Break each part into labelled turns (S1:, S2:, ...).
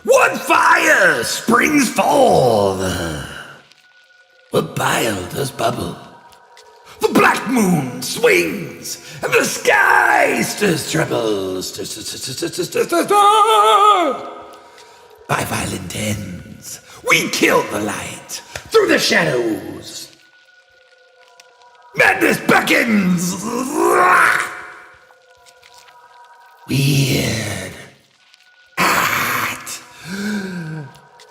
S1: One fire springs forth. A bile does bubble. The black moon swings, and the sky stirs troubles. By violent ends, we kill the light through the shadows. Madness beckons. Weird. At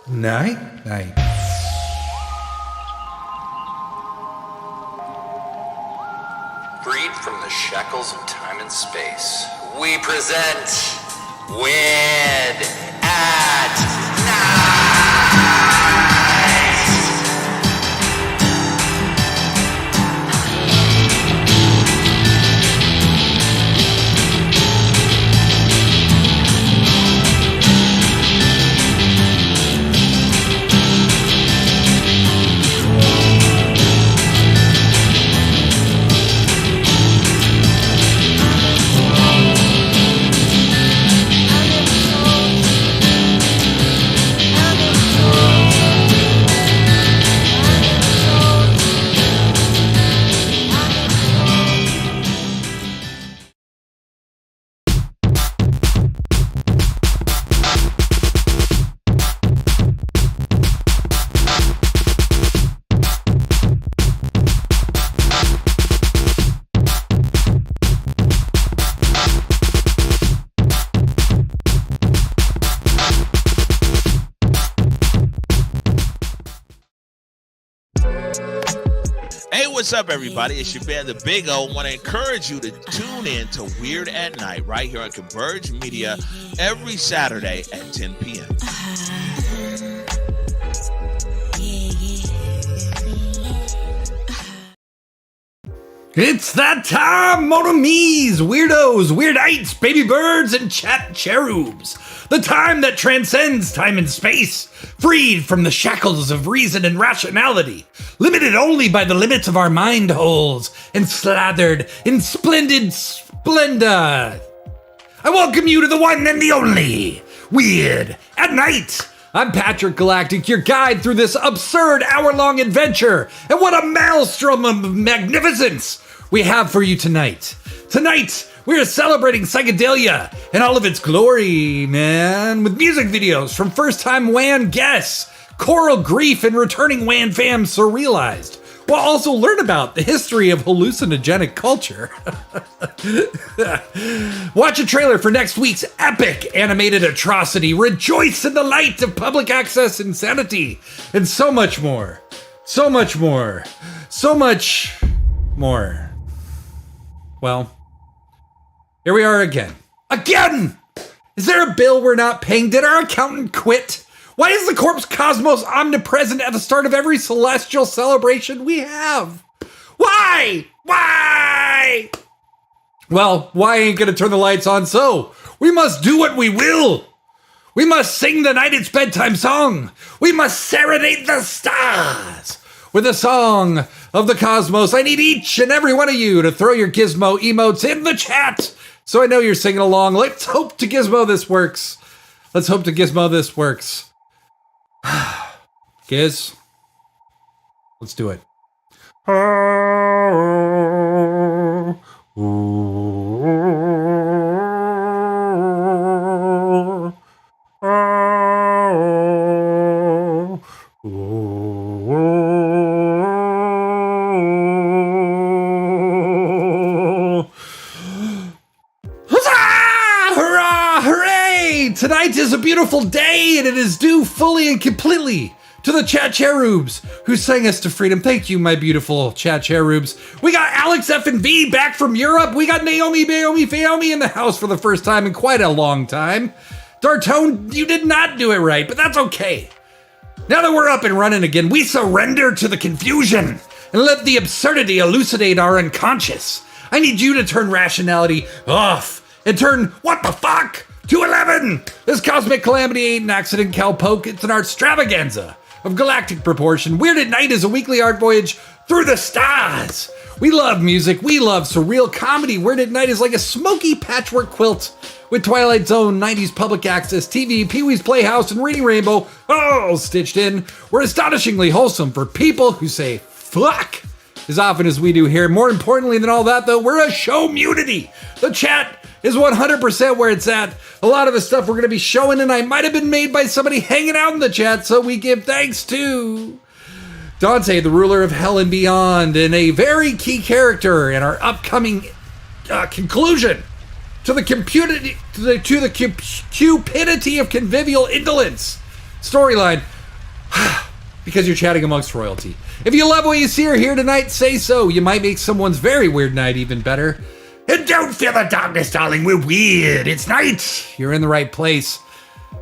S1: night.
S2: Freed from the shackles of time and space, we present Wed at Night!
S3: What's up, everybody? It's your band, The Big O. Want to encourage you to tune in to Weird at Night right here on Converge Media every Saturday at 10 p.m.
S1: It's that time, monomies, weirdos, weirdites, baby birds, and chat cherubs. The time that transcends time and space, freed from the shackles of reason and rationality, limited only by the limits of our mind holes, and slathered in splendid splenda. I welcome you to the one and the only Weird at Night. I'm Patrick Galactic, your guide through this absurd hour-long adventure, and what a maelstrom of magnificence we have for you tonight. Tonight, we are celebrating psychedelia in all of its glory, man, with music videos from first-time WAN guests, Coral Grief and returning WAN fam Surrealized. We'll also learn about the history of hallucinogenic culture. Watch a trailer for next week's epic animated atrocity, rejoice in the light of public access insanity, and so much more. So much more. So much more. Well, here we are again. Again! Is there a bill we're not paying? Did our accountant quit? Why is the corpse cosmos omnipresent at the start of every celestial celebration we have? Why? Why? Well, why ain't gonna turn the lights on, so we must do what we will. We must sing the night it's bedtime song. We must serenade the stars with a song of the cosmos. I need each and every one of you to throw your gizmo emotes in the chat so I know you're singing along. Let's hope to gizmo this works. Let's hope to gizmo this works. Giz, let's do it. Tonight is a beautiful day, and it is due fully and completely to the chat cherubs who sang us to freedom. Thank you, my beautiful chat cherubs. We got Alex F&V back from Europe. We got Naomi in the house for the first time in quite a long time. Dartone, you did not do it right, but that's okay. Now that we're up and running again, we surrender to the confusion and let the absurdity elucidate our unconscious. I need you to turn rationality off and turn what the fuck to 11. This cosmic calamity ain't an accident, cowpoke. It's an extravaganza of galactic proportion. Weird at Night is a weekly art voyage through the stars. We love music. We love surreal comedy. Weird at Night is like a smoky patchwork quilt with Twilight Zone, 90s public access TV, Pee-wee's Playhouse, and Reading Rainbow all stitched in. We're astonishingly wholesome for people who say fuck as often as we do here. More importantly than all that, though, we're a show-munity. The chat is 100% where it's at. A lot of the stuff we're going to be showing tonight might have been made by somebody hanging out in the chat, so we give thanks to Dante, the ruler of hell and beyond, and a very key character in our upcoming conclusion to the cupidity of convivial indolence storyline, because you're chatting amongst royalty. If you love what you see or hear tonight, say so. You might make someone's very weird night even better. And don't fear the darkness, darling. We're weird. It's night. You're in the right place.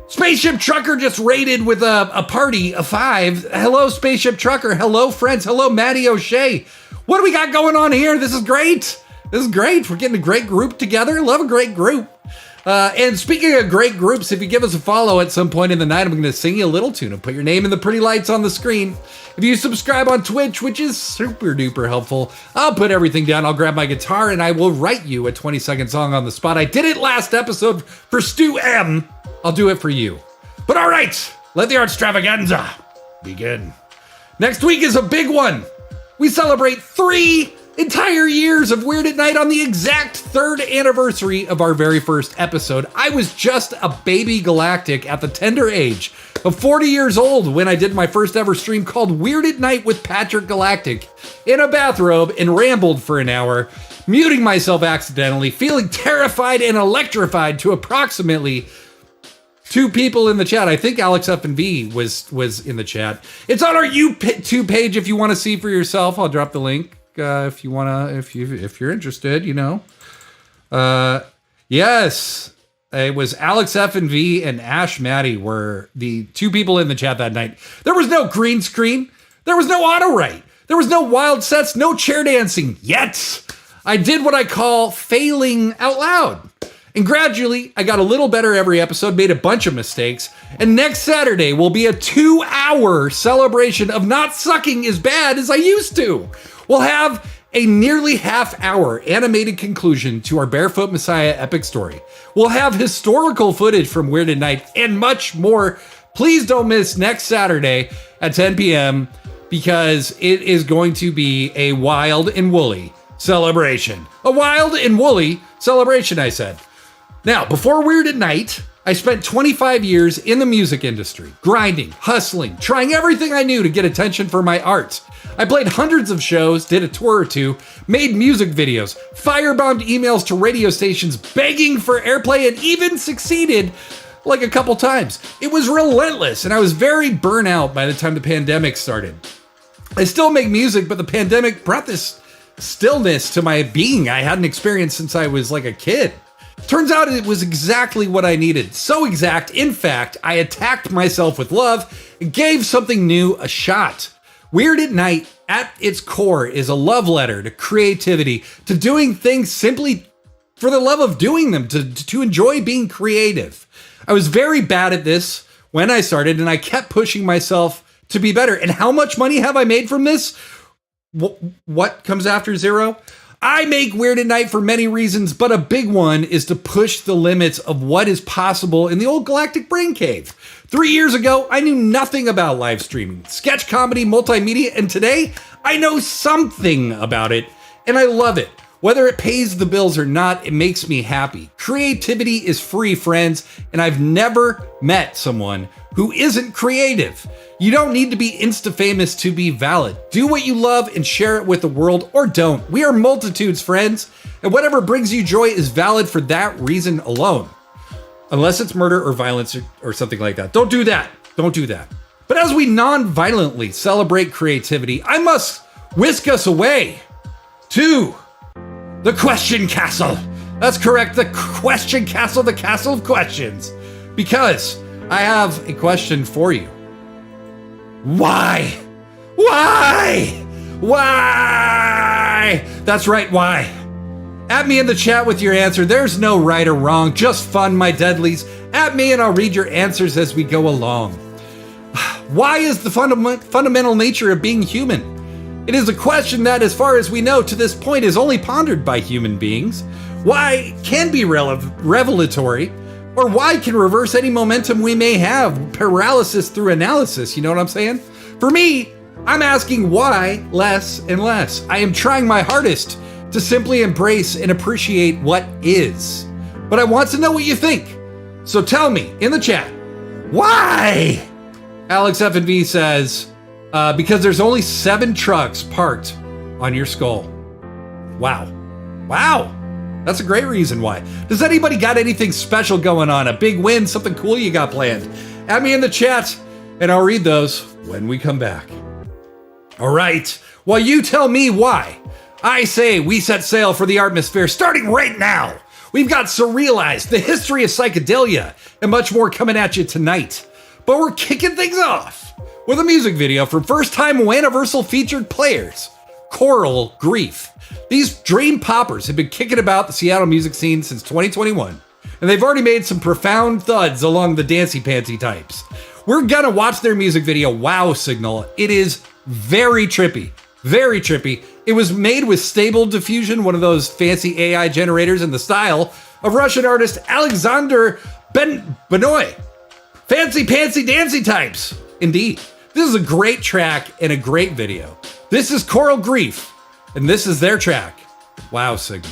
S1: Spaceship Trucker just raided with a party of 5. Hello, Spaceship Trucker. Hello, friends. Hello, Maddie O'Shea. What do we got going on here? This is great. This is great. We're getting a great group together. Love a great group. And speaking of great groups, if you give us a follow at some point in the night, I'm going to sing you a little tune and put your name in the pretty lights on the screen. If you subscribe on Twitch, which is super duper helpful, I'll put everything down. I'll grab my guitar and I will write you a 20-second song on the spot. I did it last episode for Stu M. I'll do it for you. But all right, let the art extravaganza begin. Next week is a big one. We celebrate 3 entire years of Weird at Night on the exact 3rd anniversary of our very first episode. I was just a baby galactic at the tender age of 40 years old when I did my first ever stream called Weird at Night with Patrick Galactic in a bathrobe and rambled for an hour, muting myself accidentally, feeling terrified and electrified to approximately 2 people in the chat. I think Alex F and V was in the chat. It's on our YouTube page if you want to see for yourself. I'll drop the link. If you wanna, if you're interested, you know. Yes, it was Alex F and V and Ash Maddie were the 2 people in the chat that night. There was no green screen. There was no auto write. There was no wild sets. No chair dancing yet. I did what I call failing out loud. And gradually, I got a little better every episode, made a bunch of mistakes. And next Saturday will be a 2-hour celebration of not sucking as bad as I used to. We'll have a nearly half-hour animated conclusion to our Barefoot Messiah epic story. We'll have historical footage from Weird at Night and much more. Please don't miss next Saturday at 10 p.m. because it is going to be a wild and woolly celebration. A wild and woolly celebration, I said. Now, before Weird at Night, I spent 25 years in the music industry, grinding, hustling, trying everything I knew to get attention for my art. I played hundreds of shows, did a tour or 2, made music videos, firebombed emails to radio stations begging for airplay, and even succeeded like a couple times. It was relentless, and I was very burnt out by the time the pandemic started. I still make music, but the pandemic brought this stillness to my being I hadn't experienced since I was like a kid. Turns out it was exactly what I needed. So exact, in fact, I attacked myself with love and gave something new a shot. Weird at Night, at its core, is a love letter to creativity, to doing things simply for the love of doing them, to enjoy being creative. I was very bad at this when I started, and I kept pushing myself to be better. And how much money have I made from this? What comes after 0? I make Weird at Night for many reasons, but a big one is to push the limits of what is possible in the old galactic brain cave. 3 years ago, I knew nothing about live streaming, sketch comedy, multimedia, and today I know something about it, and I love it. Whether it pays the bills or not, it makes me happy. Creativity is free, friends, and I've never met someone who isn't creative. You don't need to be insta-famous to be valid. Do what you love and share it with the world, or don't. We are multitudes, friends, and whatever brings you joy is valid for that reason alone. Unless it's murder or violence or something like that. Don't do that. Don't do that. But as we non-violently celebrate creativity, I must whisk us away to the Question Castle. That's correct, the Question Castle, the Castle of Questions. Because I have a question for you. Why? Why? Why? That's right, why? At me in the chat with your answer. There's no right or wrong, just fun, my deadlies. At me and I'll read your answers as we go along. Why is the fundamental nature of being human? It is a question that, as far as we know to this point, is only pondered by human beings. Why can be revelatory, or why can reverse any momentum we may have, paralysis through analysis, you know what I'm saying? For me, I'm asking why less and less. I am trying my hardest to simply embrace and appreciate what is. But I want to know what you think. So tell me in the chat, why? Alex F&V says, because there's only 7 trucks parked on your skull. Wow. Wow. That's a great reason why. Does anybody got anything special going on? A big win, something cool you got planned? Add me in the chat and I'll read those when we come back. All right. While you tell me why, I say we set sail for the Artmosphere starting right now. We've got Surrealized, the history of psychedelia, and much more coming at you tonight. But we're kicking things off with a music video from first-time Waniversal featured players, Coral Grief. These dream poppers have been kicking about the Seattle music scene since 2021, and they've already made some profound thuds along the dancey pantsy types. We're gonna watch their music video, Wow Signal. It is very trippy, very trippy. It was made with Stable Diffusion, one of those fancy AI generators in the style of Russian artist Alexander Benoy. Fancy pantsy dancy types, indeed. This is a great track and a great video. This is Coral Grief, and this is their track, Wow Signal.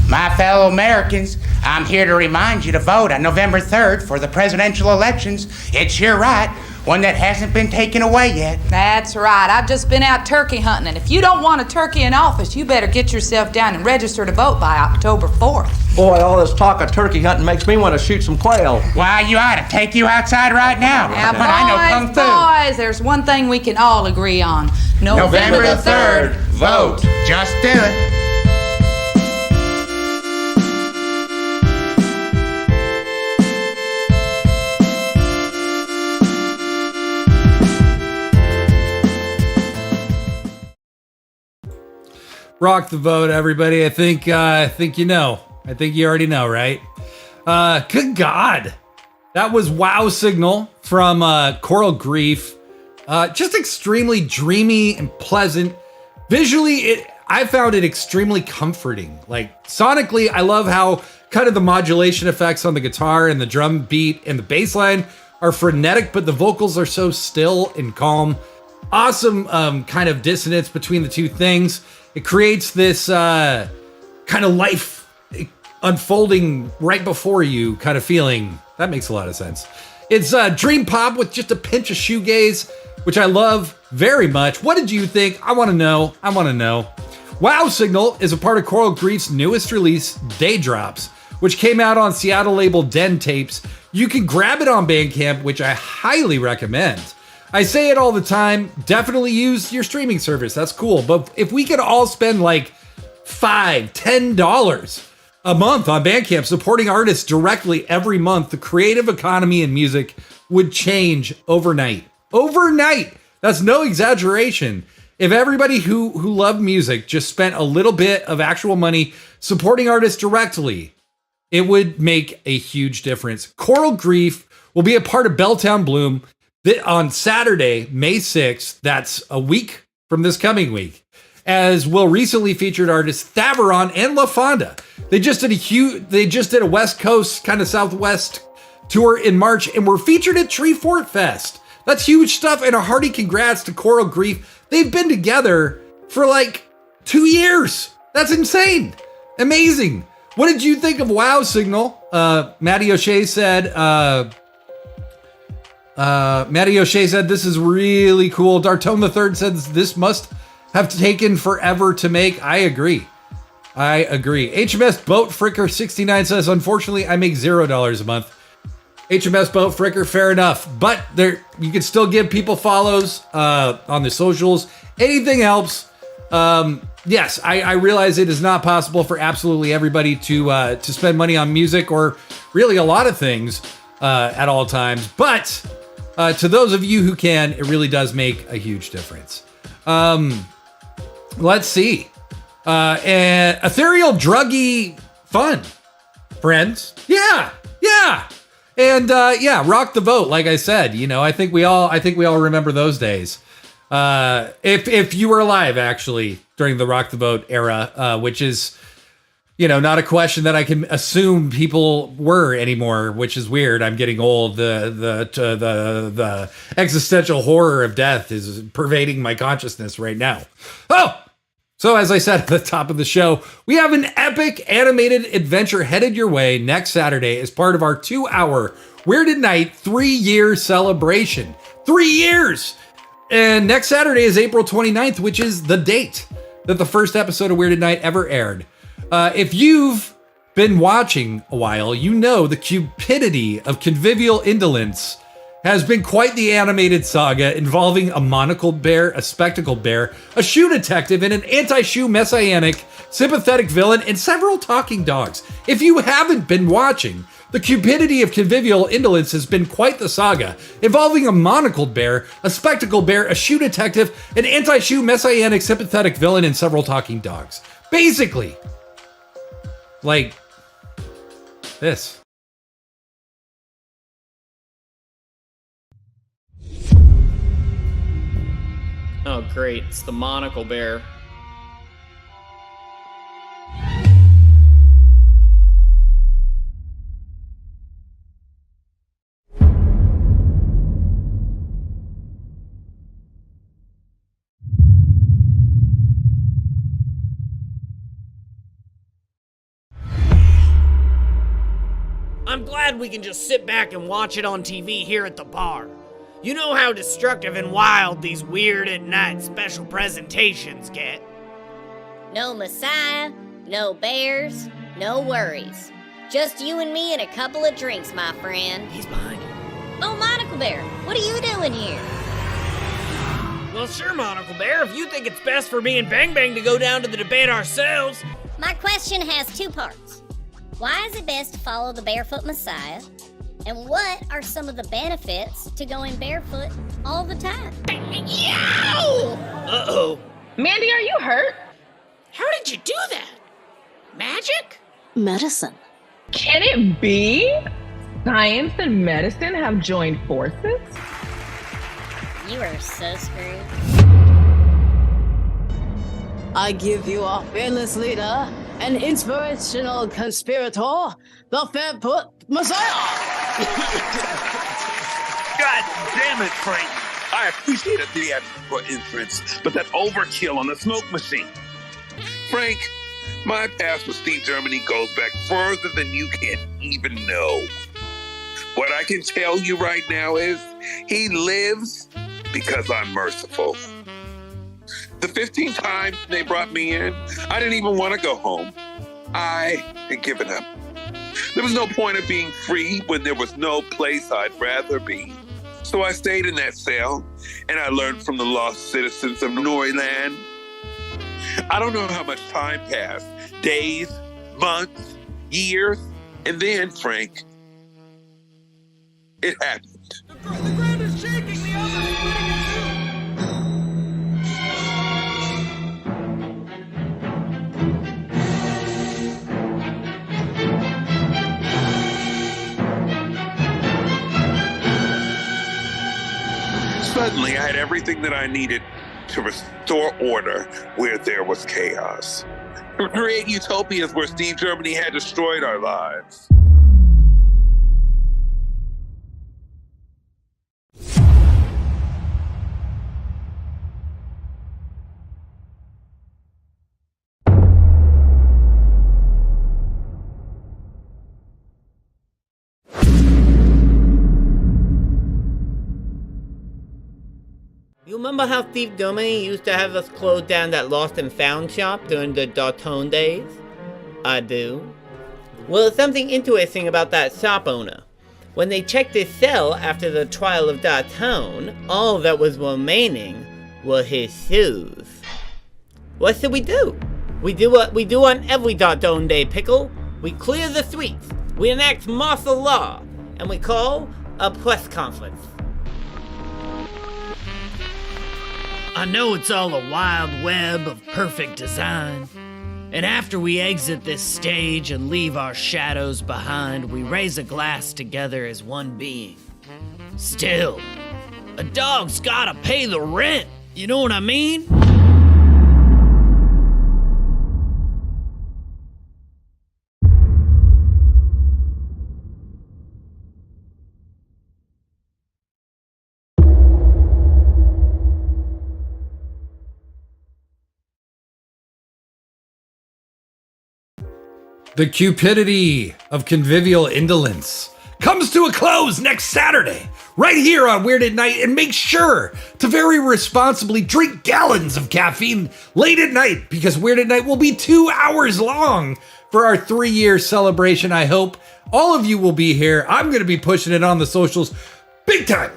S4: My fellow Americans, I'm here to remind you to vote on November 3rd for the presidential elections. It's your right, one that hasn't been taken away yet.
S5: That's right. I've just been out turkey hunting, and if you don't want a turkey in office, you better get yourself down and register to vote by October 4th.
S6: Boy, all this talk of turkey hunting makes me want to shoot some quail.
S4: Why, you ought to take you outside right now.
S5: Now,
S4: But I know Kung Fu.
S5: boys, there's one thing we can all agree on.
S4: November the 3rd, vote. Just do it.
S1: Rock the vote, everybody. I think you know. I think you already know, right? Good God. That was Wow Signal from Coral Grief. Just extremely dreamy and pleasant. Visually, I found it extremely comforting. Like, sonically, I love how kind of the modulation effects on the guitar and the drum beat and the bass line are frenetic, but the vocals are so still and calm. Awesome kind of dissonance between the two things. It creates this kind of life unfolding right before you kind of feeling. That makes a lot of sense. It's dream pop with just a pinch of shoegaze, which I love very much. What did you think? I want to know. I want to know. Wow Signal is a part of Coral Grief's newest release, Day Drops, which came out on Seattle label Den Tapes. You can grab it on Bandcamp, which I highly recommend. I say it all the time, definitely use your streaming service. That's cool. But if we could all spend like $5, $10 a month on Bandcamp supporting artists directly every month, the creative economy in music would change overnight. Overnight! That's no exaggeration. If everybody who loved music just spent a little bit of actual money supporting artists directly, it would make a huge difference. Coral Grief will be a part of Belltown Bloom on Saturday, May 6th, that's a week from this coming week, as will recently featured artists Thaveron and La Fonda. They just did a West Coast, kind of Southwest tour in March and were featured at Treefort Fest. That's huge stuff, and a hearty congrats to Coral Grief. They've been together for like 2 years. That's insane. Amazing. What did you think of Wow Signal? Matty O'Shea said, this is really cool. Dartone III says this must have taken forever to make. I agree. HMS Boat Fricker 69 says, unfortunately, I make $0 a month. HMS Boat Fricker, fair enough. But there, you can still give people follows on the socials. Anything helps. Yes, I realize it is not possible for absolutely everybody to spend money on music or really a lot of things at all times. But to those of you who can, it really does make a huge difference. Let's see. Ethereal, druggy fun, friends. Yeah. And rock the vote. Like I said, I think we all remember those days. If you were alive actually during the rock the vote era, which is, not a question that I can assume people were anymore, which is weird. I'm getting old. The existential horror of death is pervading my consciousness right now. Oh, so as I said at the top of the show, we have an epic animated adventure headed your way next Saturday as part of our 2-hour Weird at Night 3-year celebration. 3 years! And next Saturday is April 29th, which is the date that the first episode of Weird at Night ever aired. If you've been watching a while, you know the cupidity of convivial indolence has been quite the animated saga involving a monocled bear, a spectacled bear, a shoe detective, and an anti-shoe messianic sympathetic villain, and several talking dogs. If you haven't been watching, the cupidity of convivial indolence has been quite the saga, involving a monocled bear, a spectacled bear, a shoe detective, an anti-shoe messianic sympathetic villain, and several talking dogs. Basically, like this.
S7: Oh, great. It's the monocle bear.
S8: I'm glad we can just sit back and watch it on TV here at the bar. You know how destructive and wild these Weird at Night special presentations get.
S9: No Messiah, no bears, no worries. Just you and me and a couple of drinks, my friend.
S8: He's behind you.
S9: Oh, Monocle Bear, what are you doing here?
S8: Well, sure, Monocle Bear, if you think it's best for me and Bang Bang to go down to the debate ourselves.
S9: My question has two parts. Why is it best to follow the Barefoot Messiah? And what are some of the benefits to going barefoot all the time?
S8: Yow! Uh-oh.
S10: Mandy, are you hurt?
S8: How did you do that? Magic?
S10: Medicine. Can it be? Science and medicine have joined forces?
S9: You are so screwed.
S11: I give you our fearless leader, an inspirational conspirator, the Barefoot Messiah!
S12: God damn it, Frank! I appreciate a theatrical entrance, but that overkill on the smoke machine. Frank, my past with Steve Germany goes back further than you can even know. What I can tell you right now is he lives because I'm merciful. The 15 times they brought me in, I didn't even want to go home. I had given up. There was no point of being free when there was no place I'd rather be. So I stayed in that cell, and I learned from the lost citizens of Noriland. I don't know how much time passed. Days, months, years, and then, Frank, it happened.
S8: The ground is shaking, the others are splitting in
S12: Suddenly, I had everything that I needed to restore order where there was chaos. Create utopias where Steve Germany had destroyed our lives.
S8: You remember how Steve Germany used to have us close down that lost and found shop during the Dartone days? I do. Well, there's something interesting about that shop owner. When they checked his cell after the trial of Dartone, all that was remaining were his shoes. What should we do? We do what we do on every Dartone day, Pickle. We clear the streets, we enact martial law, and we call a press conference. I know it's all a wild web of perfect design. And after we exit this stage and leave our shadows behind, we raise a glass together as one being. Still, a dog's gotta pay the rent, you know what I mean?
S1: The cupidity of convivial indolence comes to a close next Saturday, right here on Weird at Night, and make sure to very responsibly drink gallons of caffeine late at night, because Weird at Night will be 2 hours long for our 3-year celebration. I hope all of you will be here. I'm going to be pushing it on the socials big time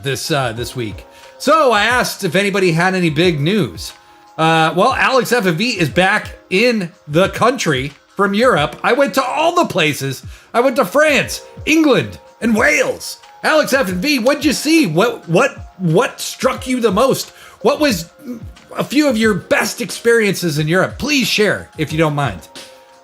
S1: this week. So I asked if anybody had any big news. Well, Alex FV is back in the country from Europe. I went to all the places. I went to France, England, and Wales. Alex FV, what'd you see? What struck you the most? What was a few of your best experiences in Europe? Please share if you don't mind.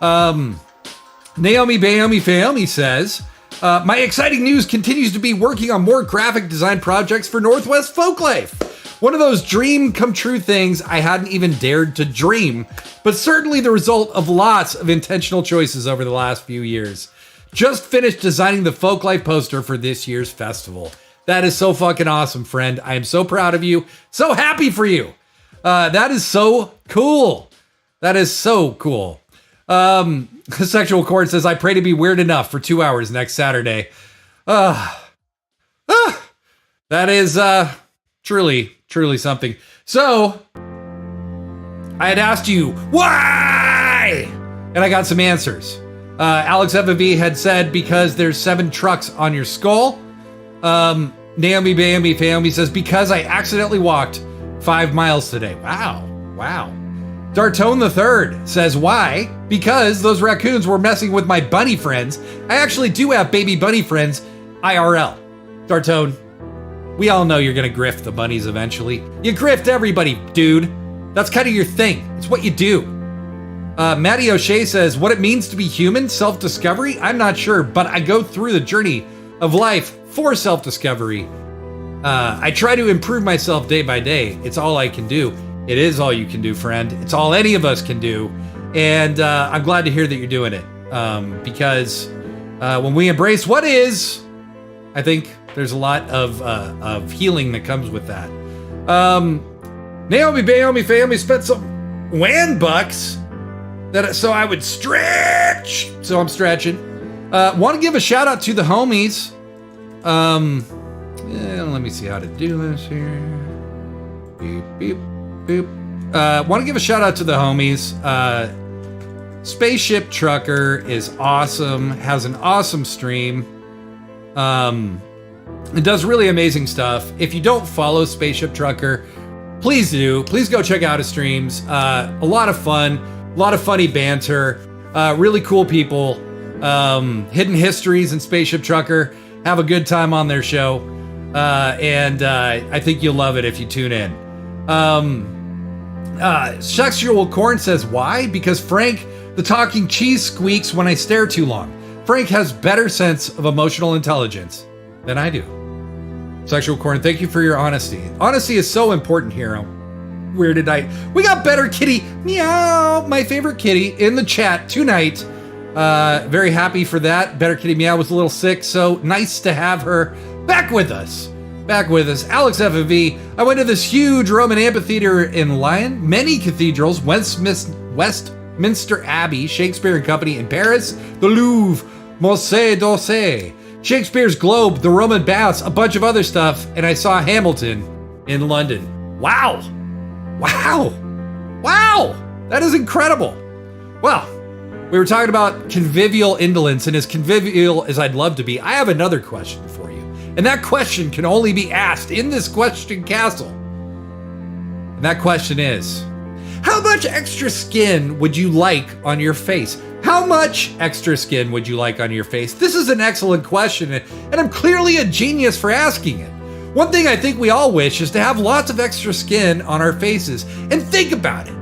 S1: Naomi Bayomi says, my exciting news continues to be working on more graphic design projects for Northwest Folklife. One of those dream come true things I hadn't even dared to dream, but certainly the result of lots of intentional choices over the last few years. Just finished designing the Folklife poster for this year's festival. That is so fucking awesome, friend. I am so proud of you. So happy for you. That is so cool. That is so cool. Sexual Court says, I pray to be weird enough for 2 hours next Saturday. That is truly, truly something. So, I had asked you, why? And I got some answers. Alex FV had said, because there's 7 trucks on your skull. Naomi Family says, because I accidentally walked 5 miles today. Wow. Dartone the Third says, why? Because those raccoons were messing with my bunny friends. I actually do have baby bunny friends, IRL. Dartone, we all know you're gonna grift the bunnies eventually. You grift everybody, dude. That's kind of your thing. It's what you do. Matty O'Shea says, what it means to be human, self-discovery? I'm not sure, but I go through the journey of life for self-discovery. I try to improve myself day by day. It's all I can do. It is all you can do, friend. It's all any of us can do. And I'm glad to hear that you're doing it. Because when we embrace what is, I think there's a lot of healing that comes with that. Naomi Family spent some WAN bucks so I would stretch. So I'm stretching. Want to give a shout out to the homies. Let me see how to do this here. Beep, beep, beep. Want to give a shout out to the homies. Spaceship Trucker is awesome. Has an awesome stream. It does really amazing stuff. If you don't follow Spaceship Trucker, please do. Please go check out his streams. A lot of fun, a lot of funny banter, really cool people. Hidden Histories and Spaceship Trucker have a good time on their show. And I think you'll love it if you tune in. Sexual Corn says, why? Because Frank, the talking cheese, squeaks when I stare too long. Frank has better sense of emotional intelligence than I do. Sexual Corn, thank you for your honesty. Honesty is so important here on Weird at Night. We got Better Kitty, meow, my favorite kitty, in the chat tonight. Very happy for that. Better Kitty Meow was a little sick, so nice to have her back with us. Alex FV, I went to this huge Roman amphitheater in Lyon, many cathedrals, Westminster Abbey, Shakespeare and Company in Paris, the Louvre, Musée d'Orsay, Shakespeare's Globe, the Roman Baths, a bunch of other stuff, and I saw Hamilton in London. Wow! That is incredible. Well, we were talking about convivial indolence, and as convivial as I'd love to be, I have another question for you. And that question can only be asked in this question castle. And that question is, how much extra skin would you like on your face? How much extra skin would you like on your face? This is an excellent question, and I'm clearly a genius for asking it. One thing I think we all wish is to have lots of extra skin on our faces. And think about it.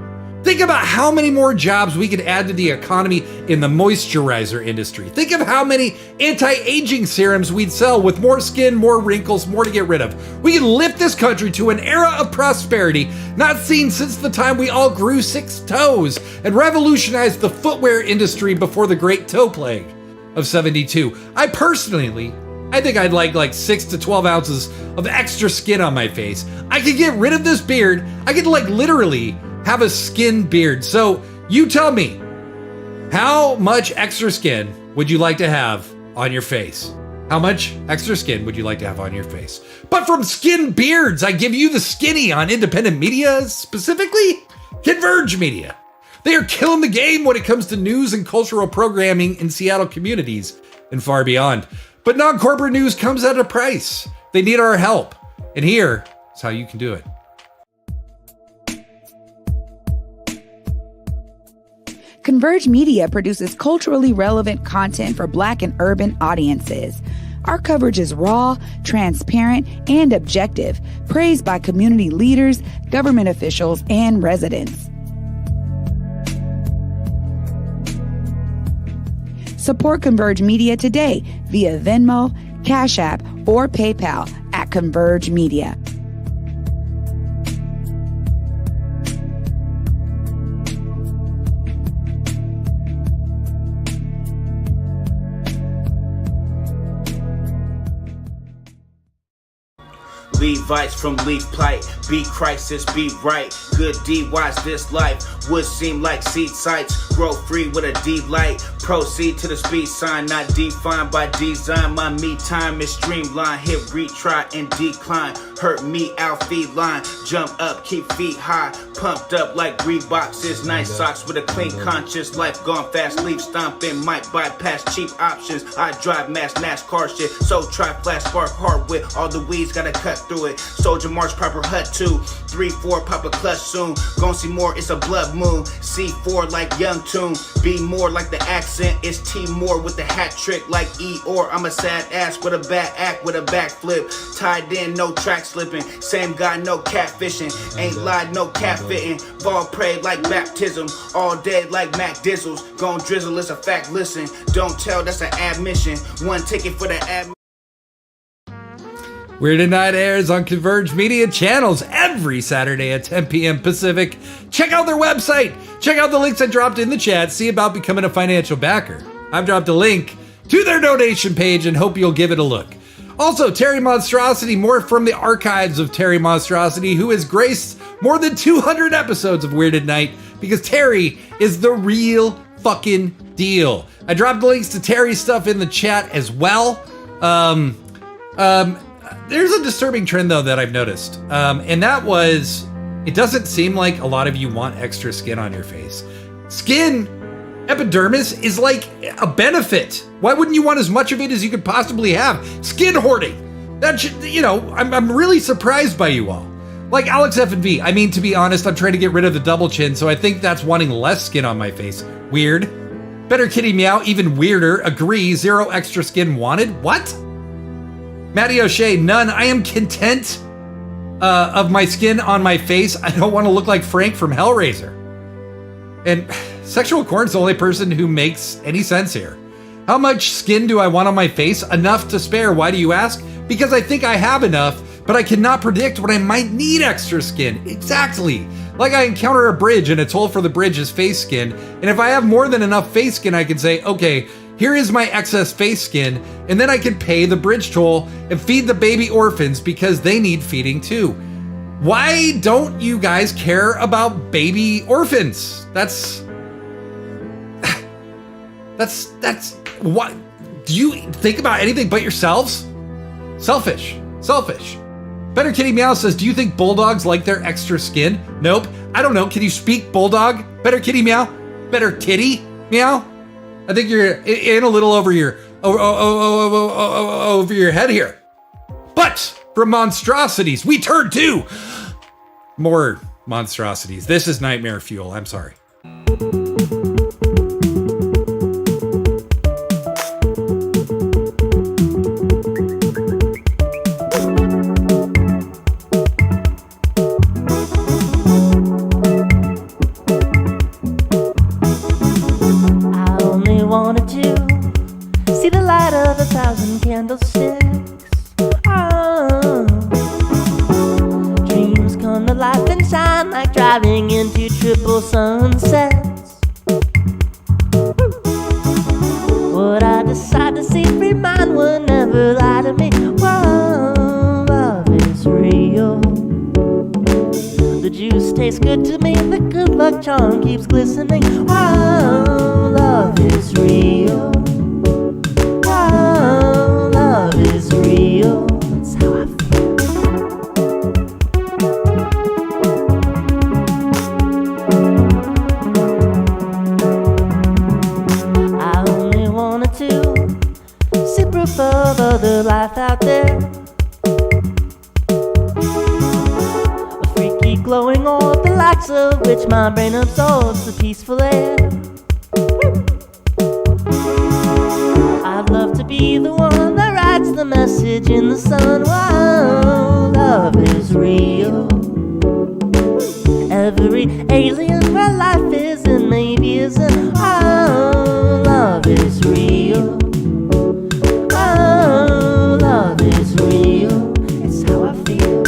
S1: Think about how many more jobs we could add to the economy in the moisturizer industry. Think of how many anti-aging serums we'd sell with more skin, more wrinkles, more to get rid of. We could lift this country to an era of prosperity not seen since the time we all grew 6 toes and revolutionized the footwear industry before the Great Toe Plague of 72. I think I'd like 6 to 12 ounces of extra skin on my face. I could get rid of this beard. I could literally have a skin beard. So you tell me, how much extra skin would you like to have on your face? How much extra skin would you like to have on your face? But from Skin Beards, I give you the skinny on independent media, specifically Converge Media. They are killing the game when it comes to news and cultural programming in Seattle communities and far beyond. But non-corporate news comes at a price. They need our help. And here is how you can do it.
S13: Converge Media produces culturally relevant content for Black and urban audiences. Our coverage is raw, transparent, and objective, praised by community leaders, government officials, and residents. Support Converge Media today via Venmo, Cash App, or PayPal at Converge Media.
S14: Levites from leaf plight, be crisis, be right. Good deed, watch this life. Would seem like seed sites. grow free with a D light. Proceed to the speed sign, not defined by design. My me time is streamlined. Hit retry and decline. Hurt me out feline. Jump up, keep feet high. Pumped up like Reeboks. Nice socks with a clean conscience. Life gone fast, leave stomping. Might bypass cheap options. I drive mass NASCAR shit. So try flash spark hard with all the weeds, gotta cut through it. Soldier march, proper hut 2, 3, 4, pop a clutch soon. Gon' see more, it's a blood moon. C4 like Young Tune. B more like the accent. It's T more with the hat trick like E or I'm a sad ass with a bad act with a backflip. Tied in, no track slipping. Same guy, no catfishing. Ain't lied, no cat fitting. Fall prey like baptism. All day like Mac Dizzles. Gon' drizzle, it's a fact, listen. Don't tell, that's an admission. One ticket for the ad.
S1: Weird at Night airs on Converge Media channels every Saturday at 10 p.m. Pacific. Check out their website. Check out the links I dropped in the chat. See about becoming a financial backer. I've dropped a link to their donation page and hope you'll give it a look. Also, Terry Monstrosity, more from the archives of Terry Monstrosity, who has graced more than 200 episodes of Weird at Night because Terry is the real fucking deal. I dropped the links to Terry's stuff in the chat as well. There's a disturbing trend, though, that I've noticed. And that was, it doesn't seem like a lot of you want extra skin on your face. Skin, epidermis, is like a benefit. Why wouldn't you want as much of it as you could possibly have? Skin hoarding. That should, you know, I'm really surprised by you all. Like Alex F&V, I mean, to be honest, I'm trying to get rid of the double chin, so I think that's wanting less skin on my face. Weird. Better Kitty Meow, even weirder. Agree, 0 extra skin wanted. What? Matty O'Shea, none. I am content of my skin on my face. I don't want to look like Frank from Hellraiser. And Sexual Corn's the only person who makes any sense here. How much skin do I want on my face? Enough to spare. Why do you ask? Because I think I have enough, but I cannot predict when I might need extra skin. Exactly. Like I encounter a bridge and a toll for the bridge is face skin. And if I have more than enough face skin, I can say, okay, here is my excess face skin, and then I can pay the bridge toll and feed the baby orphans because they need feeding too. Why don't you guys care about baby orphans? That's what? Do you think about anything but yourselves? Selfish. Better Kitty Meow says, do you think bulldogs like their extra skin? Nope. I don't know. Can you speak bulldog? Better Kitty Meow? Better Kitty Meow? I think you're in a little over your over your head here. But from monstrosities, we turn to more monstrosities. This is nightmare fuel. I'm sorry.
S15: Candlesticks. Oh. Dreams come to life and shine like driving into triple sunsets. What I decide to see, free mind would never lie to me. Whoa, love is real. The juice tastes good to me, the good luck charm keeps glistening. Whoa, love is real. Whoa, love is real. That's how I feel. I only wanted to see proof of other life out there. A freaky glowing orb, the likes of which my brain absorbs the peaceful air. I'd love to be the one that writes the message in the sun. Whoa, love is real. Every alien where life is and maybe isn't. Oh, love is real. Oh, love is real. It's how I feel.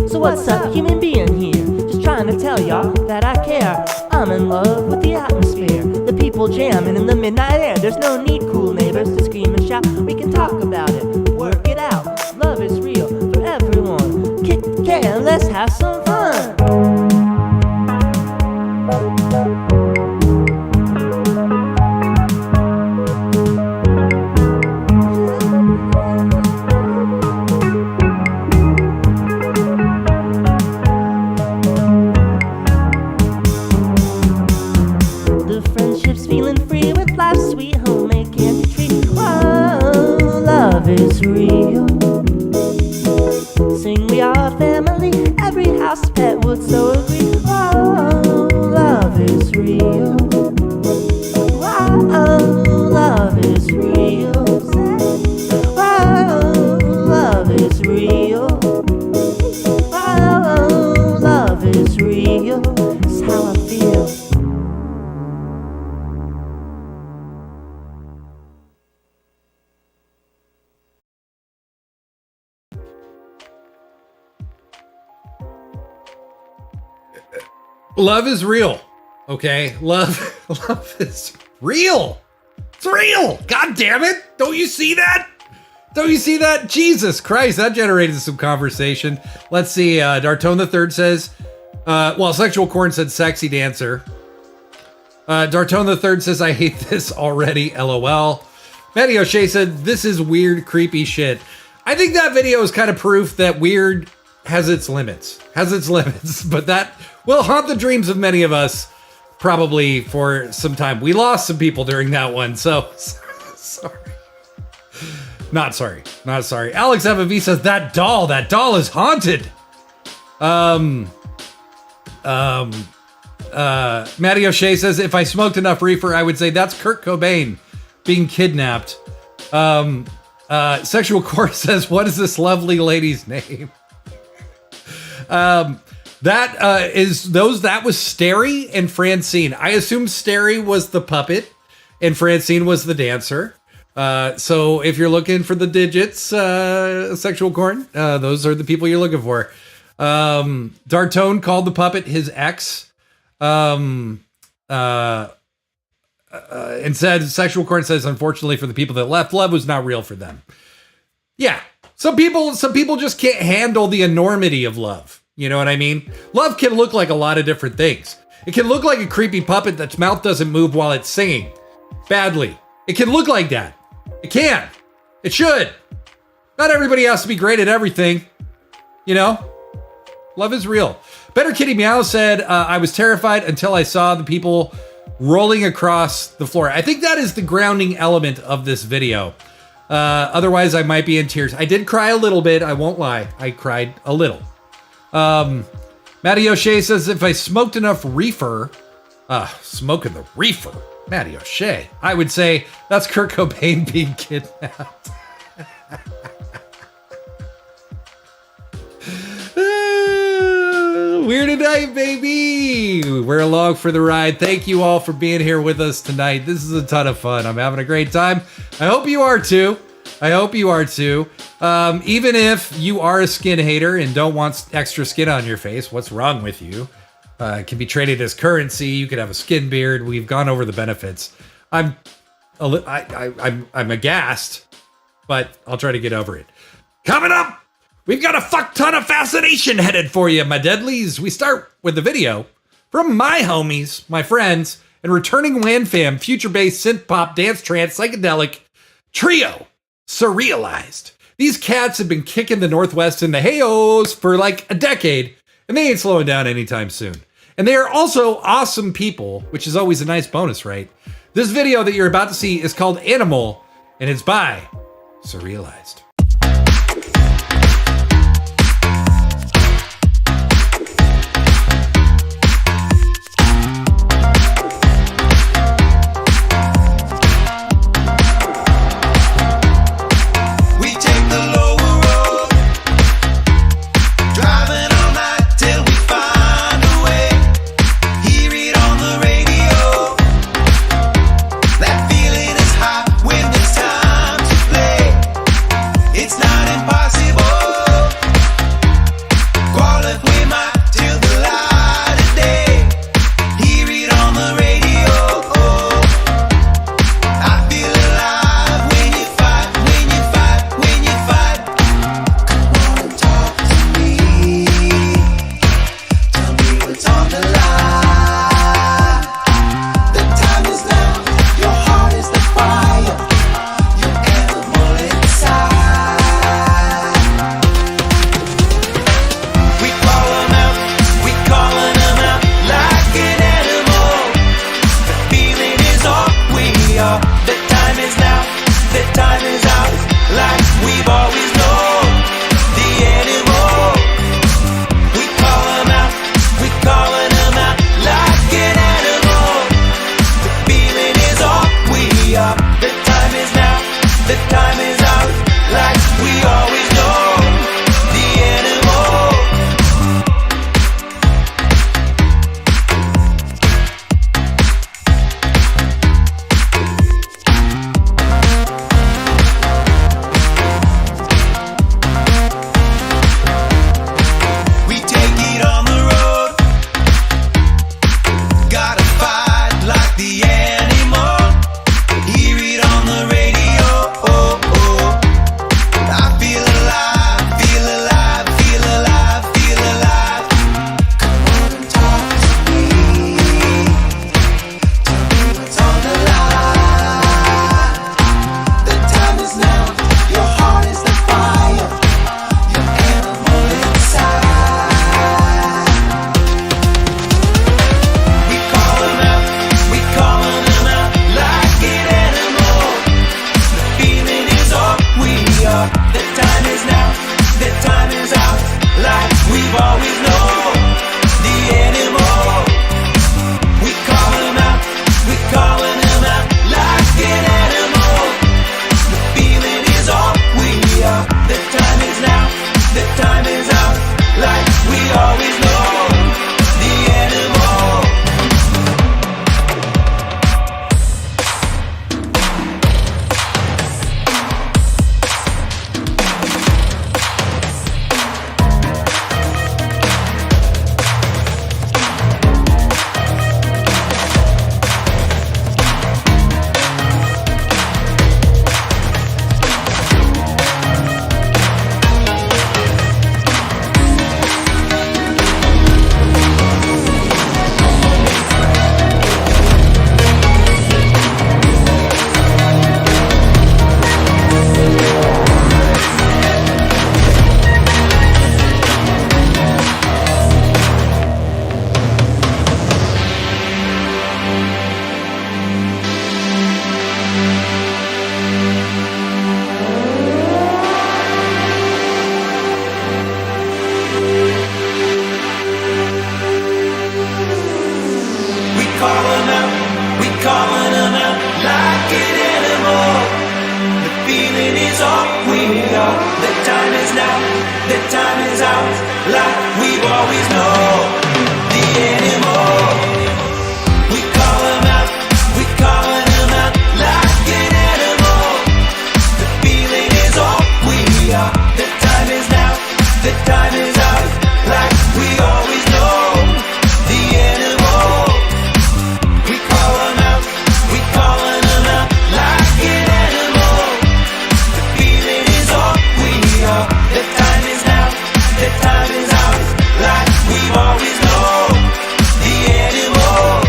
S15: So what's up, human being here? Just trying to tell y'all that I care. I'm in love with the atmosphere, the people jamming in the midnight air. There's no need, cool neighbors, to scream and shout. We can talk about it, work it out. Love is real, have some fun. The friendship's feeling free with life's sweet homemade candy treat. Whoa, love is real. Sing we are family, every house pet would so agree. Whoa, love is real. Whoa, love is real. Whoa, love is real. Whoa, love is real. It's how I feel.
S1: Love is real. Okay? Love is real. It's real. God damn it. Don't you see that? Don't you see that? Jesus Christ, that generated some conversation. Let's see. Dartone the Third says, Sexual Corn said sexy dancer. Dartone the Third says, I hate this already. LOL. Matty O'Shea said, this is weird, creepy shit. I think that video is kind of proof that weird has its limits. But that will haunt the dreams of many of us probably for some time. We lost some people during that one, so sorry. Not sorry. Alex FV says, that doll is haunted. Matty O'Shea says, if I smoked enough reefer, I would say that's Kurt Cobain being kidnapped. Sexual Court says, what is this lovely lady's name? That was Steri and Francine. I assume Steri was the puppet and Francine was the dancer. So if you're looking for the digits, Sexual Corn, those are the people you're looking for. Dartone called the puppet his ex. And said, Sexual Corn says, unfortunately for the people that left, love was not real for them. Yeah. Some people just can't handle the enormity of love. You know what I mean? Love can look like a lot of different things. It can look like a creepy puppet that's mouth doesn't move while it's singing badly. It can look like that. It can. It should. Not everybody has to be great at everything. You know? Love is real. Better Kitty Meow said, I was terrified until I saw the people rolling across the floor. I think that is the grounding element of this video. Otherwise, I might be in tears. I did cry a little bit. I won't lie. I cried a little. Matty O'Shea says, if I smoked enough reefer, smoking the reefer, Matty O'Shea, I would say that's Kurt Cobain being kidnapped. Weird night, baby. We're along for the ride. Thank you all for being here with us tonight. This is a ton of fun. I'm having a great time. I hope you are too. Even if you are a skin hater and don't want extra skin on your face, what's wrong with you? It can be traded as currency. You could have a skin beard. We've gone over the benefits. I'm aghast, but I'll try to get over it. Coming up, we've got a fuck ton of fascination headed for you, my deadlies. We start with the video from my homies, my friends, and returning WAN fam, future-based synth-pop, dance, trance, psychedelic trio, Surrealized. These cats have been kicking the Northwest in the hey-ohs for like a decade, and they ain't slowing down anytime soon. And they are also awesome people, which is always a nice bonus, right? This video that you're about to see is called Animal, and it's by Surrealized.
S16: we always know the animal. calling them out like an animal. The feeling is all we are. The time is now, the time is ours, like we've always known. The animal. We call them out, we calling them out like an animal. The feeling is all we are. The time is now, the time is ours, like we always know. The animal. We call them out, we calling them out like an animal. The feeling is all we are. The time is now, the time is ours, like we've always known. The animal.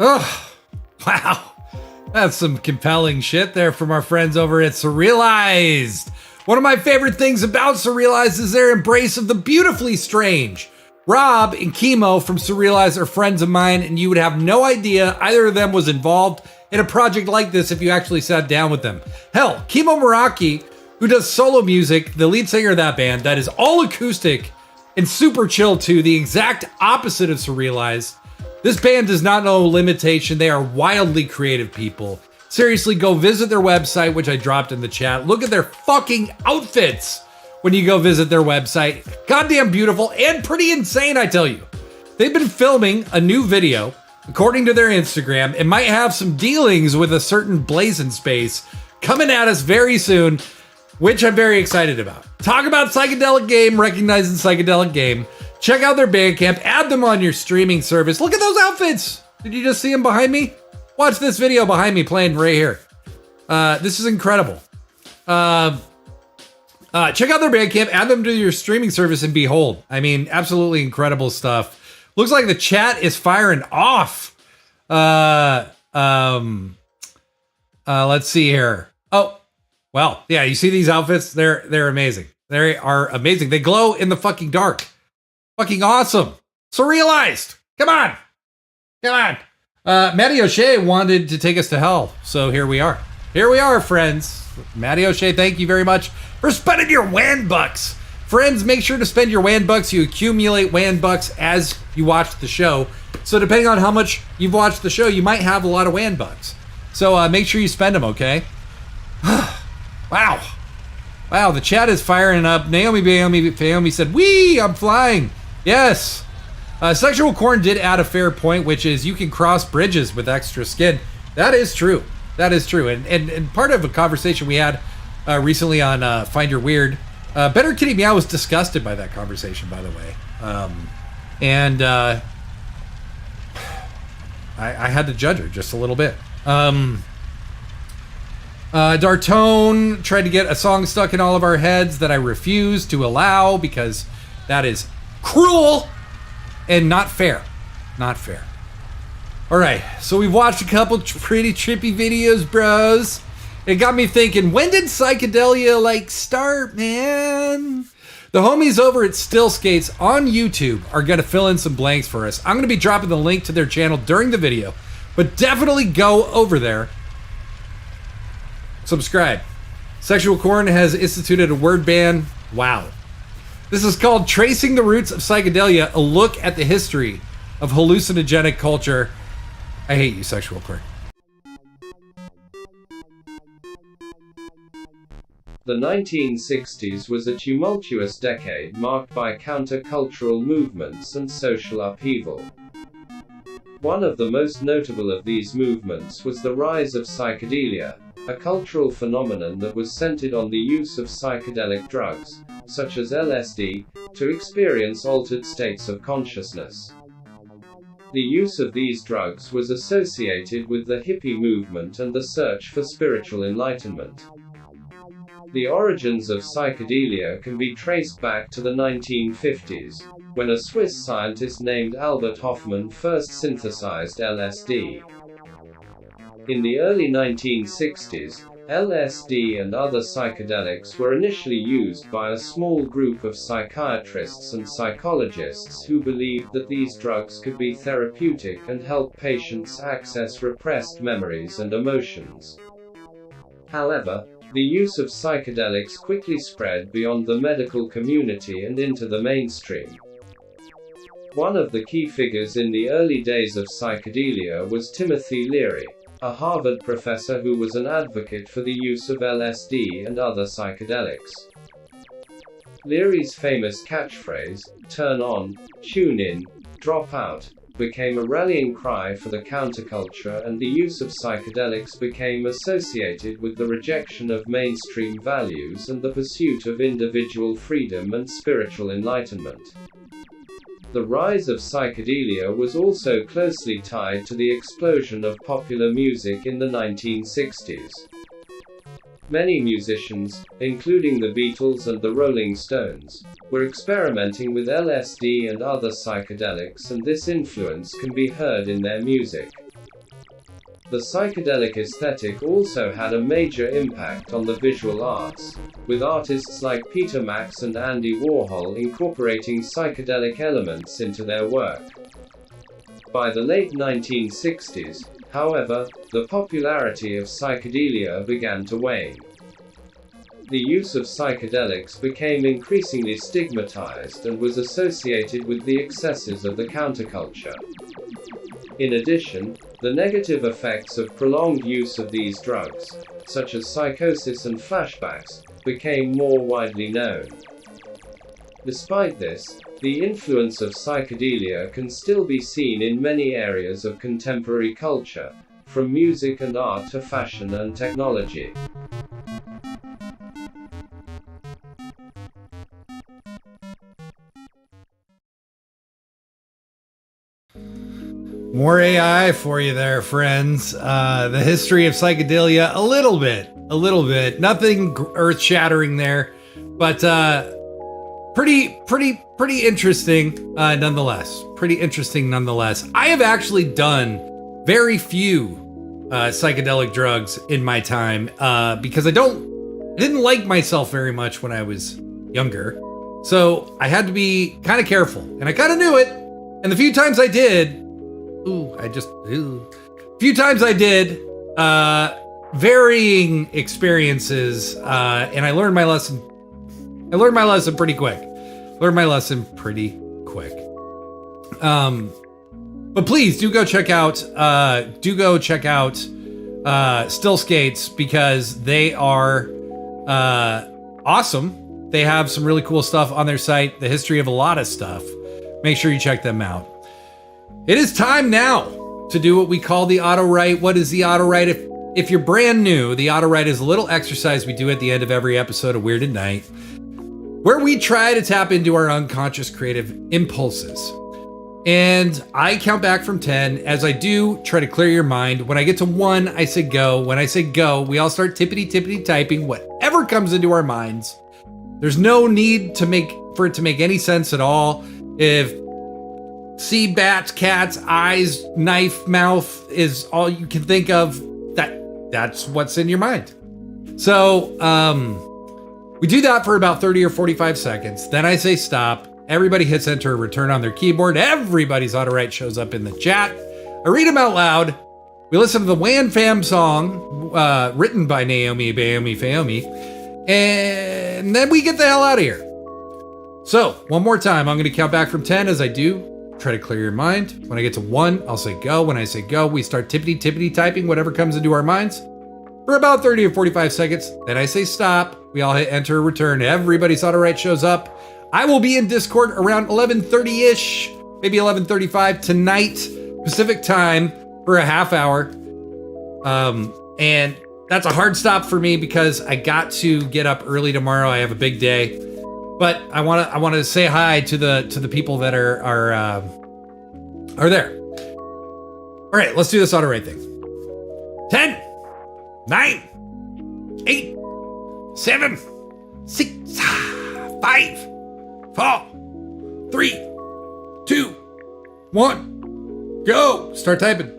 S1: Oh, wow. That's some compelling shit there from our friends over at Surrealized. One of my favorite things about Surrealized is their embrace of the beautifully strange. Rob and Chemo from Surrealized are friends of mine, and you would have no idea either of them was involved in a project like this if you actually sat down with them. Hell, Chemo Meraki, who does solo music, the lead singer of that band, that is all acoustic and super chill too, the exact opposite of Surrealized. This band does not know limitation. They are wildly creative people. Seriously, go visit their website, which I dropped in the chat. Look at their fucking outfits when you go visit their website. Goddamn beautiful and pretty insane, I tell you. They've been filming a new video, according to their Instagram, and might have some dealings with a certain Blazing Space coming at us very soon, which I'm very excited about. Talk about psychedelic game, recognizing psychedelic game. Check out their Bandcamp, add them on your streaming service. Look at those outfits. Did you just see them behind me? Watch this video behind me playing right here. This is incredible. Check out their Bandcamp, add them to your streaming service, and behold. I mean, absolutely incredible stuff. Looks like the chat is firing off. Let's see here. Oh, well, yeah, you see these outfits? They're amazing. They are amazing. They glow in the fucking dark. Fucking awesome. Surrealized. Come on. Matty O'Shea wanted to take us to hell. So here we are. Here we are, friends. Matty O'Shea, thank you very much for spending your WAN bucks. Friends, make sure to spend your WAN bucks. You accumulate WAN bucks as you watch the show. So depending on how much you've watched the show, you might have a lot of WAN bucks. So make sure you spend them, okay? Wow. Wow, the chat is firing up. Naomi said, "Wee, I'm flying." Yes. Sexual Corn did add a fair point, which is you can cross bridges with extra skin. That is true. That is true. And part of a conversation we had recently on Find Your Weird, Better Kitty Meow was disgusted by that conversation, by the way. I had to judge her just a little bit. Dartone tried to get a song stuck in all of our heads that I refuse to allow because that is cruel and not fair. Not fair. All right, so we've watched a couple pretty trippy videos, bros. It got me thinking, when did psychedelia start, man? The homies over at Still Skates on YouTube are gonna fill in some blanks for us. I'm gonna be dropping the link to their channel during the video, but definitely go over there. Subscribe. Sexual Corn has instituted a word ban. Wow. This is called Tracing the Roots of Psychedelia, a look at the history of hallucinogenic culture. I hate you, Sexual Corn.
S17: The 1960s was a tumultuous decade marked by counter-cultural movements and social upheaval. One of the most notable of these movements was the rise of psychedelia, a cultural phenomenon that was centered on the use of psychedelic drugs, such as LSD, to experience altered states of consciousness. The use of these drugs was associated with the hippie movement and the search for spiritual enlightenment. The origins of psychedelia can be traced back to the 1950s, when a Swiss scientist named Albert Hofmann first synthesized LSD. In the early 1960s, LSD and other psychedelics were initially used by a small group of psychiatrists and psychologists who believed that these drugs could be therapeutic and help patients access repressed memories and emotions. However, the use of psychedelics quickly spread beyond the medical community and into the mainstream. One of the key figures in the early days of psychedelia was Timothy Leary, a Harvard professor who was an advocate for the use of LSD and other psychedelics. Leary's famous catchphrase, "Turn on, tune in, drop out," became a rallying cry for the counterculture, and the use of psychedelics became associated with the rejection of mainstream values and the pursuit of individual freedom and spiritual enlightenment. The rise of psychedelia was also closely tied to the explosion of popular music in the 1960s. Many musicians, including the Beatles and the Rolling Stones, were experimenting with LSD and other psychedelics, and this influence can be heard in their music. The psychedelic aesthetic also had a major impact on the visual arts, with artists like Peter Max and Andy Warhol incorporating psychedelic elements into their work. By the late 1960s, however, the popularity of psychedelia began to wane. The use of psychedelics became increasingly stigmatized and was associated with the excesses of the counterculture. In addition, the negative effects of prolonged use of these drugs, such as psychosis and flashbacks, became more widely known. Despite this, the influence of psychedelia can still be seen in many areas of contemporary culture, from music and art to fashion and technology.
S1: More AI for you there, friends. The history of psychedelia, a little bit. Nothing earth-shattering there, but pretty interesting nonetheless. I have actually done very few psychedelic drugs in my time because I didn't like myself very much when I was younger, so I had to be kind of careful, and I kind of knew it. And the few times I did. Few times I did, varying experiences, and I learned my lesson. Pretty quick. But But please do go check out Still Skates, because they are awesome. They have some really cool stuff on their site, the history of a lot of stuff. Make sure you check them out. It is time now to do what we call the auto write. What is the auto write? If you're brand new, the auto write is a little exercise we do at the end of every episode of Weird at Night, where we try to tap into our unconscious creative impulses. And I count back from 10. As I do, try to clear your mind. When I get to 1, I say go. When I say go, we all start tippity typing whatever comes into our minds. There's no need for it to make any sense at all. If sea, bats, cats, eyes, knife, mouth is all you can think of, that's what's in your mind. So, we do that for about 30 or 45 seconds. Then I say stop. Everybody hits enter or return on their keyboard. Everybody's auto write shows up in the chat. I read them out loud. We listen to the WAN fam song, written by Naomi Bayomi Fayomi. And then we get the hell out of here. So, one more time, I'm going to count back from 10 as I do. Try to clear your mind. When I get to 1, I'll say go. When I say go, we start tippity typing whatever comes into our minds for about 30 or 45 seconds. Then I say stop. We all hit enter or return. Everybody's auto write shows up. I will be in Discord around 11:30-ish, maybe 11:35 tonight, Pacific time, for a half hour. And that's a hard stop for me because I got to get up early tomorrow. I have a big day, but I want to say hi to the people that are there. All right, let's do this auto write thing. 10, 9, 8, 7, 6, 5, 4, 3, 2, 1, go. Start typing.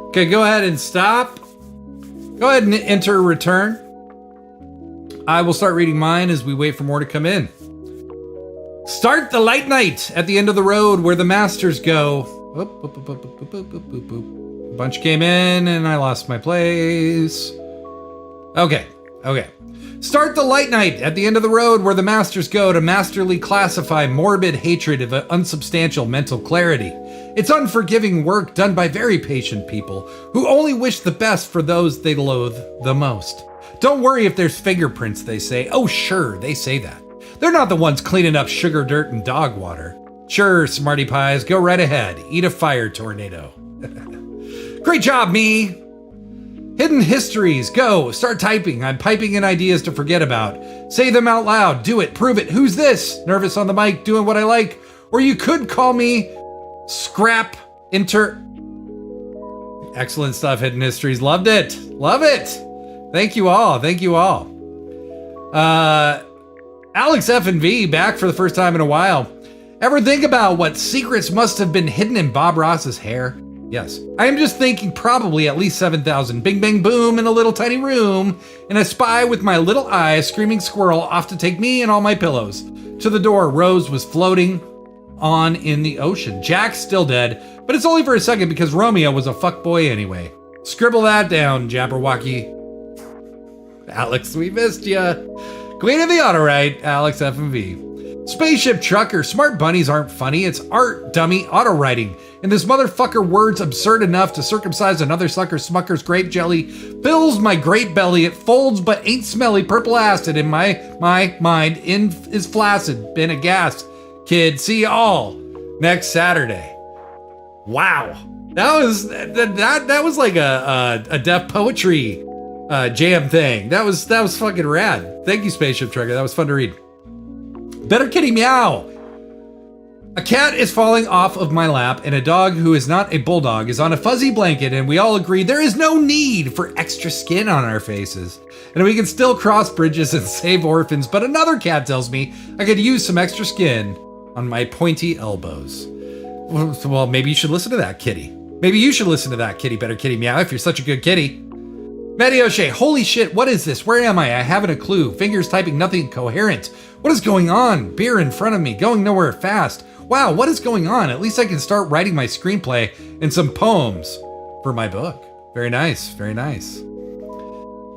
S1: Okay, go ahead and stop. Go ahead and enter return. I will start reading mine as we wait for more to come in. Start the light night at the end of the road where the masters go. Oop, boop, boop, boop, boop, boop, boop, boop, boop. A bunch came in and I lost my place. Okay. Start the light night at the end of the road where the masters go to masterly classify morbid hatred of unsubstantial mental clarity. It's unforgiving work done by very patient people who only wish the best for those they loathe the most. Don't worry if there's fingerprints, they say. Oh, sure, they say that. They're not the ones cleaning up sugar, dirt, and dog water. Sure, smarty pies, go right ahead. Eat a fire tornado. Great job, me. Hidden histories, go. Start typing. I'm piping in ideas to forget about. Say them out loud. Do it. Prove it. Who's this? Nervous on the mic, doing what I like. Or you could call me Scrap Excellent stuff, Hidden Histories. Loved it. Love it. Thank you all. Alex F&V, back for the first time in a while. Ever think about what secrets must have been hidden in Bob Ross's hair? Yes. I am just thinking probably at least 7,000 bing bang boom in a little tiny room, and a spy with my little eye, a screaming squirrel, off to take me and all my pillows. To the door, Rose was floating on in the ocean. Jack's still dead, but it's only for a second because Romeo was a fuckboy anyway. Scribble that down, Jabberwocky. Alex, we missed ya. Queen of the auto right, Alex FMV. Spaceship Trucker, smart bunnies aren't funny. It's art, dummy, auto writing. And this motherfucker word's absurd enough to circumcise another sucker smucker's grape jelly. Fills my great belly. It folds but ain't smelly. Purple acid in my mind is flaccid. Been a gas. Kid, see y'all next Saturday. Wow. That was like a deaf poetry jam thing. That was fucking rad. Thank you, Spaceship Trucker. That was fun to read. Better Kitty Meow. A cat is falling off of my lap, and a dog who is not a bulldog is on a fuzzy blanket, and we all agree there is no need for extra skin on our faces. And we can still cross bridges and save orphans, but another cat tells me I could use some extra skin on my pointy elbows. Well, maybe you should listen to that, kitty. Maybe you should listen to that, kitty. Better Kitty Meow, if you're such a good kitty. Matty O'Shea, holy shit, what is this? Where am I? I haven't a clue. Fingers typing nothing coherent. What is going on? Beer in front of me, going nowhere fast. Wow, what is going on? At least I can start writing my screenplay and some poems for my book. Very nice, very nice.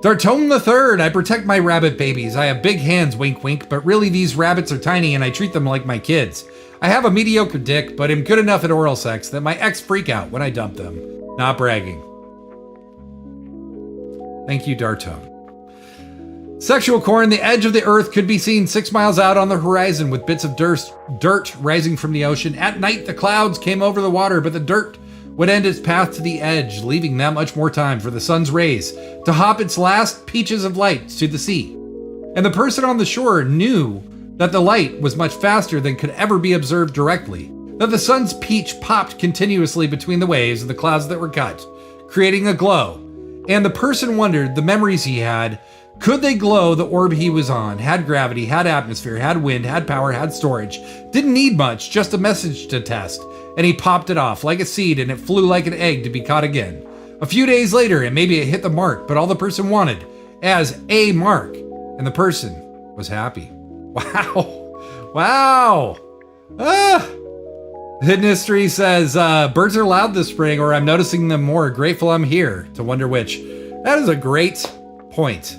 S1: Dartone the Third, I protect my rabbit babies. I have big hands, wink wink, but really these rabbits are tiny and I treat them like my kids. I have a mediocre dick, but am good enough at oral sex that my ex freak out when I dump them. Not bragging. Thank you, Dartone. Sexual corn, the edge of the earth could be seen 6 miles out on the horizon with bits of dirt rising from the ocean. At night, the clouds came over the water, but the dirt would end its path to the edge, leaving that much more time for the sun's rays to hop its last peaches of light to the sea. And the person on the shore knew that the light was much faster than could ever be observed directly, that the sun's peach popped continuously between the waves of the clouds that were cut, creating a glow. And the person wondered the memories he had. Could they glow the orb he was on? Had gravity, had atmosphere, had wind, had power, had storage. Didn't need much, just a message to test. And he popped it off like a seed and it flew like an egg to be caught again. A few days later, and maybe it hit the mark, but all the person wanted as a mark. And the person was happy. Wow. Wow. Hidden History says, birds are loud this spring, or I'm noticing them more. Grateful I'm here to wonder which. That is a great point.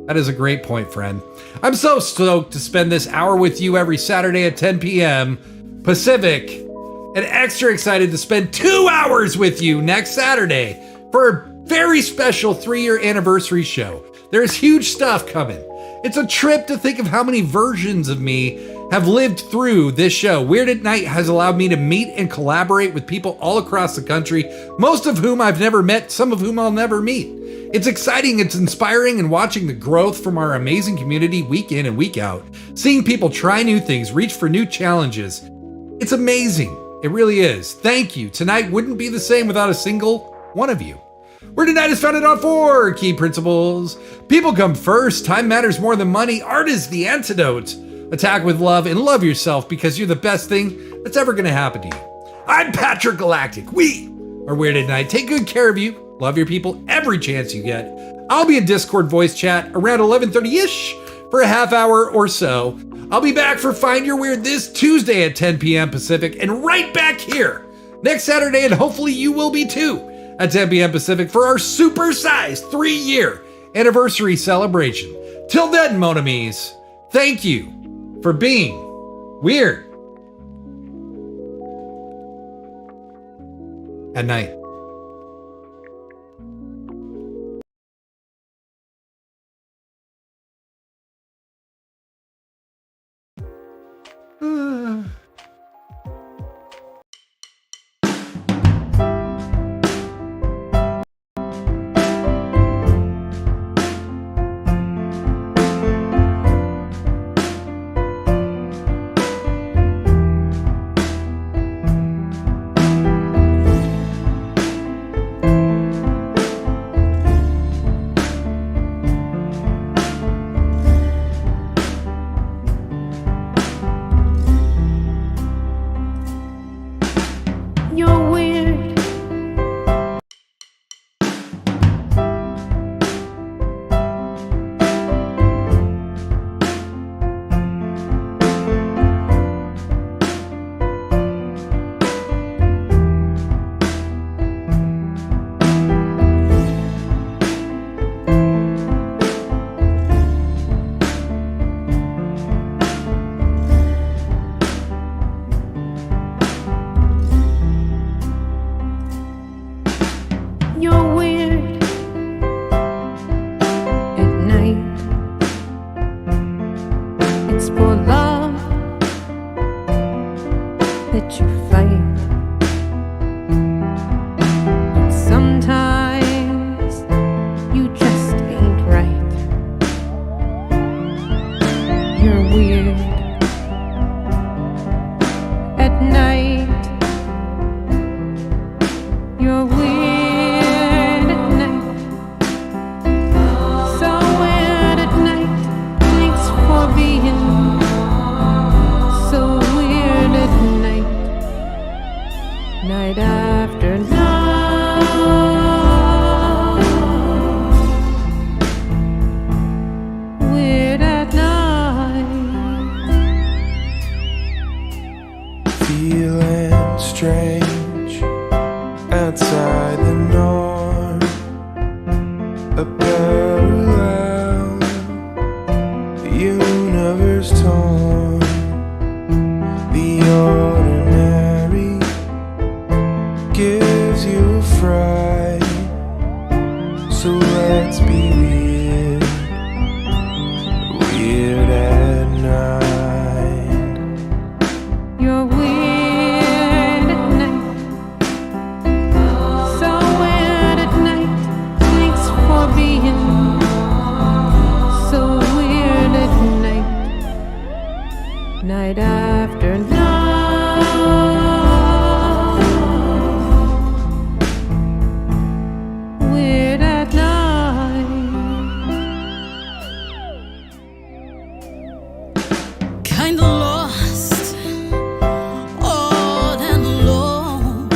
S1: That is a great point, friend. I'm so stoked to spend this hour with you every Saturday at 10 p.m. Pacific, and extra excited to spend 2 hours with you next Saturday for a very special 3-year anniversary show. There's huge stuff coming. It's a trip to think of how many versions of me have lived through this show. Weird at Night has allowed me to meet and collaborate with people all across the country, most of whom I've never met, some of whom I'll never meet. It's exciting, it's inspiring, and watching the growth from our amazing community week in and week out, seeing people try new things, reach for new challenges. It's amazing. It really is. Thank you. Tonight wouldn't be the same without a single one of you. Weird at Night is founded on 4 key principles. People come first. Time matters more than money. Art is the antidote. Attack with love and love yourself because you're the best thing that's ever going to happen to you. I'm Patrick Galactic. We are Weird at Night. Take good care of you. Love your people every chance you get. I'll be in Discord voice chat around 11:30-ish for a half hour or so. I'll be back for Find Your Weird this Tuesday at 10 p.m. Pacific and right back here next Saturday, and hopefully you will be too at 10 p.m. Pacific for our super-sized 3-year anniversary celebration. Till then, mon amis, thank you for being weird at night.
S18: fight your fight. And sometimes you just ain't right. You're weird at night. You're weird at night. So weird at night. Thanks for being so weird at night. Night after night. Weird at night.
S16: Feeling strange outside the norm, a parallel universe torn. The ordinary gives you a fright, so let's be weird, weird at night.
S18: You're weird at night. So weird at night. Thanks for being so weird at night. Night after night. Weird at night.
S19: Kinda lost, odd and alone.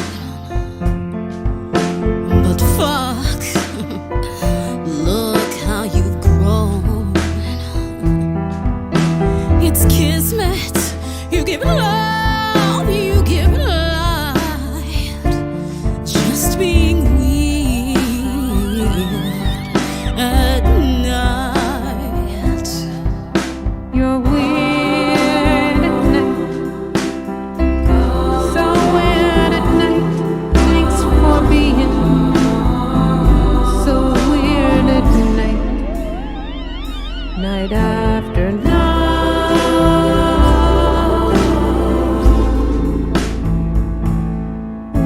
S19: But fuck, look how you've grown. It's kismet, you give love, you give light. Just being weird at night.
S18: You're weird at night. So weird at night. Thanks for being so weird at night. Night after night.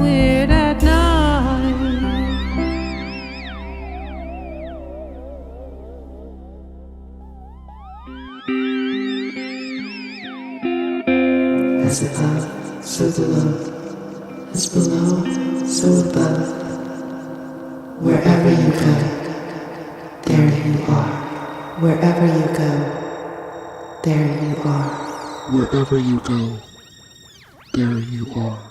S18: Weird at night.
S20: As above, so below. As below, so above. Wherever you go, there you are. Wherever you go, there you are.
S21: Wherever you go, there you are.